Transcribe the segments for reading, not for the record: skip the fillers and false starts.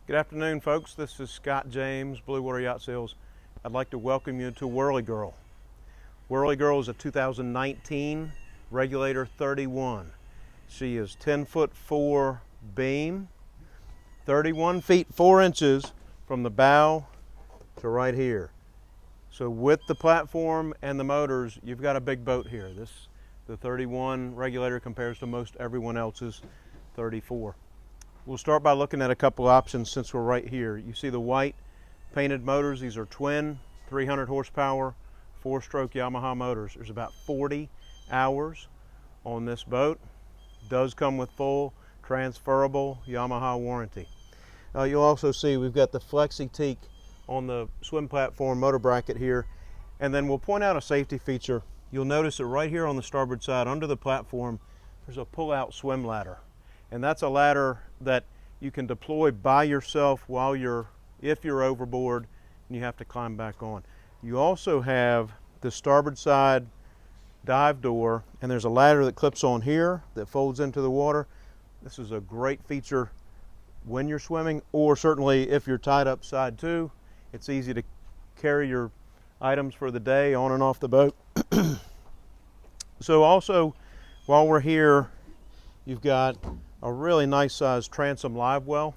Good afternoon, folks. This is Scott James, Blue Water Yacht Sales. I'd like to welcome you to Whirly Girl. Whirly Girl is a 2019 Regulator 31. She is 10'4" beam, 31 feet 4 inches from the bow to right here. So with the platform and the motors, you've got a big boat here. The 31 Regulator compares to most everyone else's 34. We'll start by looking at a couple options since we're right here. You see the white painted motors. These are twin 300 horsepower 4-stroke Yamaha motors. There's about 40 hours on this boat. Does come with full transferable Yamaha warranty. You'll also see we've got the Flexi Teak on the swim platform motor bracket here. And then we'll point out a safety feature. You'll notice that right here on the starboard side under the platform there's a pull-out swim ladder. And that's a ladder that you can deploy by yourself if you're overboard and you have to climb back on. You also have the starboard side dive door, and there's a ladder that clips on here that folds into the water. This is a great feature when you're swimming, or certainly if you're tied up side to. It's easy to carry your items for the day on and off the boat. So also, while we're here, you've got a really nice sized transom live well.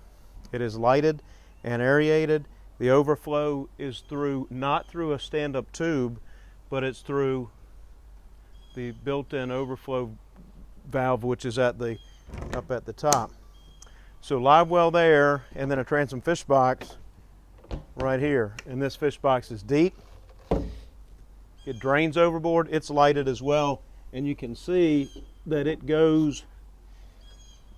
It is lighted and aerated. The overflow is not through a stand-up tube, but it's through the built-in overflow valve, which is up at the top. So live well there, and then a transom fish box right here. And this fish box is deep. It drains overboard. It's lighted as well, and you can see that it goes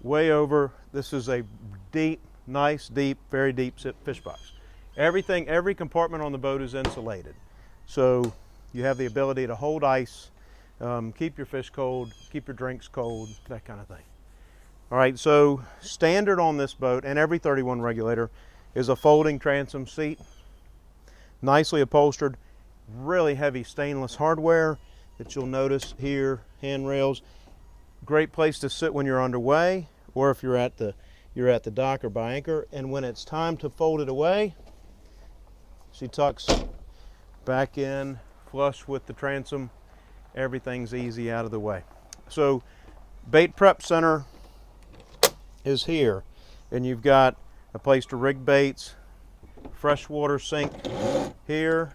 way over. This is a deep, nice, deep, very deep fish box. Every compartment on the boat is insulated. So you have the ability to hold ice, keep your fish cold, keep your drinks cold, that kind of thing. All right, so standard on this boat and every 31 Regulator is a folding transom seat, nicely upholstered, really heavy stainless hardware that you'll notice here, handrails. Great place to sit when you're underway, or if you're at the dock or by anchor. And when it's time to fold it away, she tucks back in flush with the transom. Everything's easy out of the way. So bait prep center is here, and you've got a place to rig baits, freshwater sink here.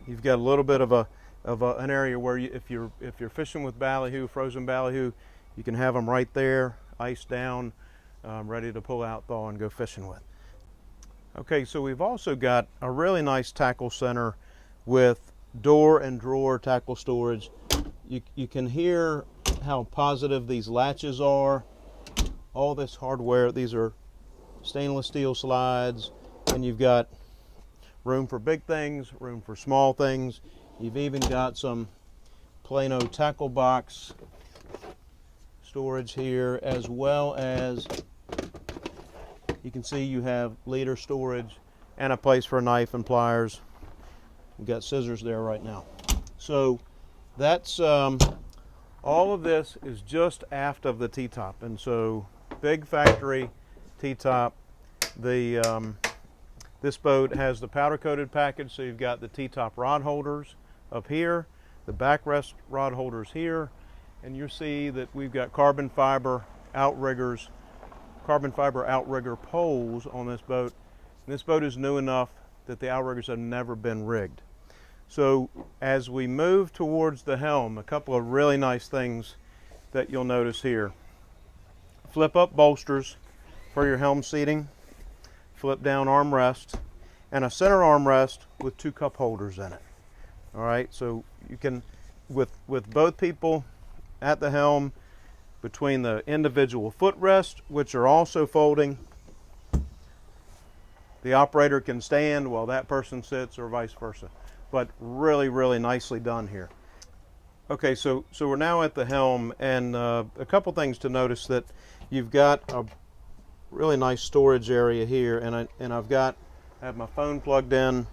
You've got a little bit of an area where if you're fishing with ballyhoo, frozen ballyhoo, you can have them right there, ice down, ready to pull out, thaw, and go fishing with. Okay, so we've also got a really nice tackle center with door and drawer tackle storage. You can hear how positive these latches are. All this hardware, these are stainless steel slides, and you've got room for big things, room for small things. You've even got some Plano tackle box storage here, as well as you can see you have leader storage and a place for a knife and pliers. We've got scissors there right now. So that's all of this is just aft of the T-top, and so big factory T-top. This boat has the powder coated package, so you've got the T-top rod holders up here, the backrest rod holders here, and you see that we've got carbon fiber outrigger poles on this boat. And this boat is new enough that the outriggers have never been rigged. So as we move towards the helm, a couple of really nice things that you'll notice here. Flip up bolsters for your helm seating, flip down armrest, and a center armrest with 2 cup holders in it. All right, so you can, with both people at the helm, between the individual footrest, which are also folding, the operator can stand while that person sits, or vice versa. But really, really nicely done here. Okay, so we're now at the helm, and a couple things to notice: that you've got a really nice storage area here, and I have my phone plugged in.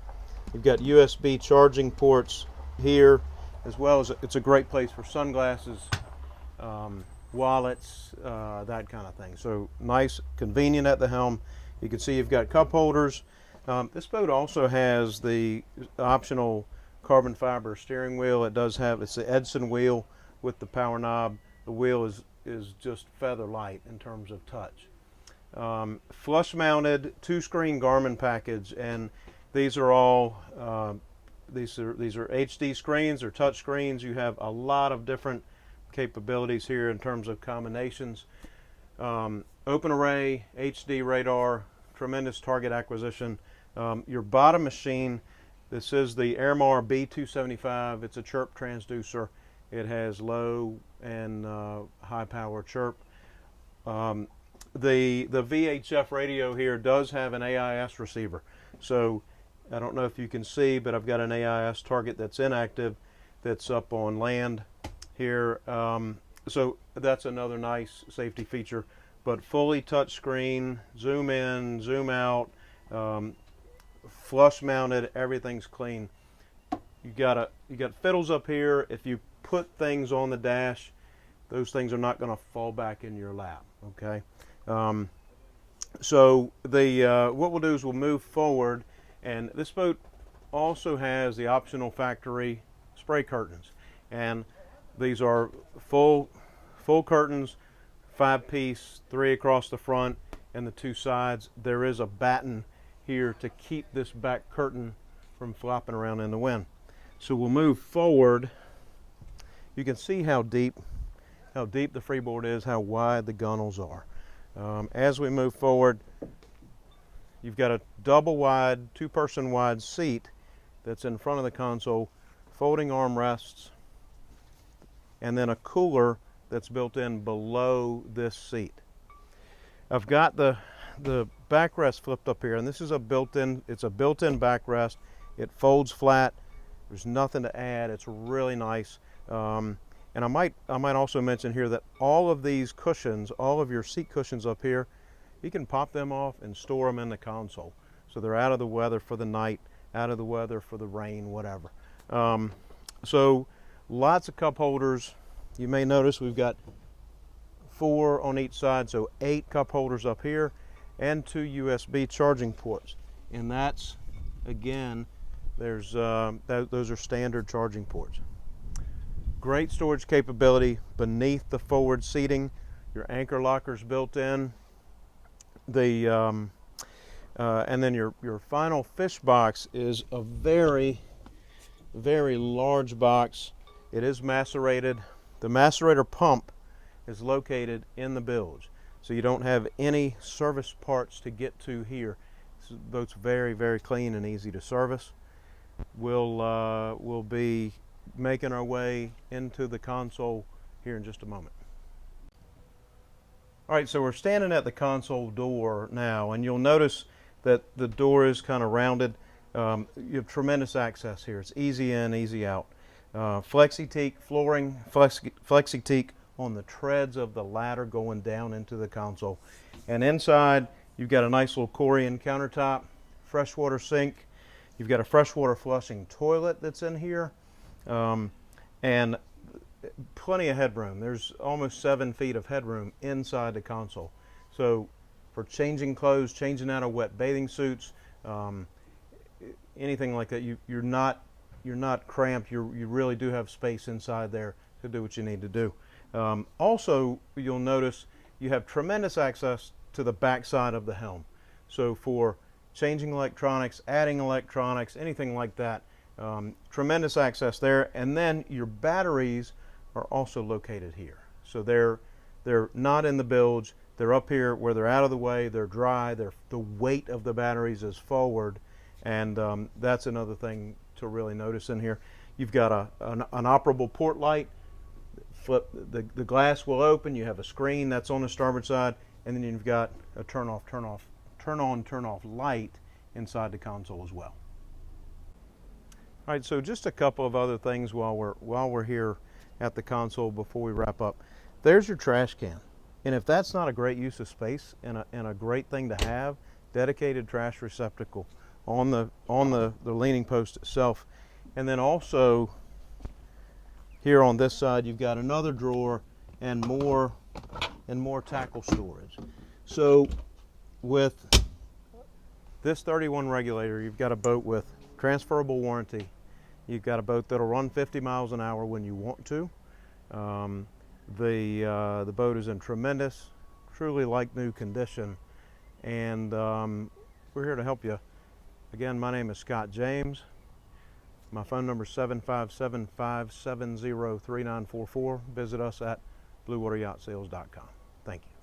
You've got USB charging ports here, as well as it's a great place for sunglasses, wallets, that kind of thing. So nice, convenient at the helm. You can see you've got cup holders. This boat also has the optional carbon fiber steering wheel. It's the Edson wheel with the power knob. The wheel is just feather light in terms of touch. Flush mounted 2-screen Garmin package, and these are all these are HD screens or touch screens. You have a lot of different capabilities here in terms of combinations. Open array, HD radar, tremendous target acquisition. Your bottom machine, this is the Airmar B275. It's a chirp transducer. It has low and high power chirp. The VHF radio here does have an AIS receiver. So I don't know if you can see, but I've got an AIS target that's inactive that's up on land here. So that's another nice safety feature. But fully touch screen, zoom in, zoom out, flush mounted, everything's clean. You got fiddles up here. If you put things on the dash, those things are not going to fall back in your lap. Okay. So what we'll do is we'll move forward, and this boat also has the optional factory spray curtains, and these are full curtains, 5-piece, 3 across the front and the 2 sides. There is a batten here to keep this back curtain from flopping around in the wind. So we'll move forward. You can see how deep the freeboard is, how wide the gunnels are. As we move forward, you've got a double wide, 2-person wide seat that's in front of the console, folding armrests, and then a cooler that's built in below this seat. I've got the backrest flipped up here, and this is it's a built-in backrest. It folds flat. There's nothing to add. It's really nice. And I might also mention here that all of these cushions, all of your seat cushions up here, you can pop them off and store them in the console. So they're out of the weather for the night, out of the weather for the rain, whatever. So lots of cup holders. You may notice we've got 4 on each side, so 8 cup holders up here, and 2 USB charging ports. And that's, again, those are standard charging ports. Great storage capability beneath the forward seating. Your anchor lockers built in. And then your final fish box is a very, very large box. It is macerated. The macerator pump is located in the bilge, so you don't have any service parts to get to here. This boat's very, very clean and easy to service. We'll be making our way into the console here in just a moment. All right, so we're standing at the console door now, and you'll notice that the door is kind of rounded. You have tremendous access here. It's easy in, easy out. Flexi-teak flooring, flexi-teak on the treads of the ladder going down into the console. And inside, you've got a nice little Corian countertop, freshwater sink. You've got a freshwater flushing toilet that's in here, and plenty of headroom. There's almost 7 feet of headroom inside the console. So for changing clothes, changing out of wet bathing suits, anything like that, you're not cramped. You really do have space inside there to do what you need to do. Also, you'll notice you have tremendous access to the back side of the helm. So for changing electronics, adding electronics, anything like that, tremendous access there. And then your batteries are also located here. So they're not in the bilge. They're up here where they're out of the way. They're dry. The weight of the batteries is forward, and that's another thing to really notice in here. You've got an operable port light. Flip the glass will open. You have a screen that's on the starboard side, and then you've got a turn on, turn off light inside the console as well. All right, so just a couple of other things while we're here at the console before we wrap up. There's your trash can, and if that's not a great use of space and a great thing to have, dedicated trash receptacle on the leaning post itself. And then also here on this side, you've got another drawer and more tackle storage. So with this 31 Regulator, you've got a boat with transferable warranty. You've got a boat that'll run 50 miles an hour when you want to. The boat is in tremendous, truly like new condition, and we're here to help you. Again, my name is Scott James. My phone number is 757-570-3944. Visit us at bluewateryachtsales.com. Thank you.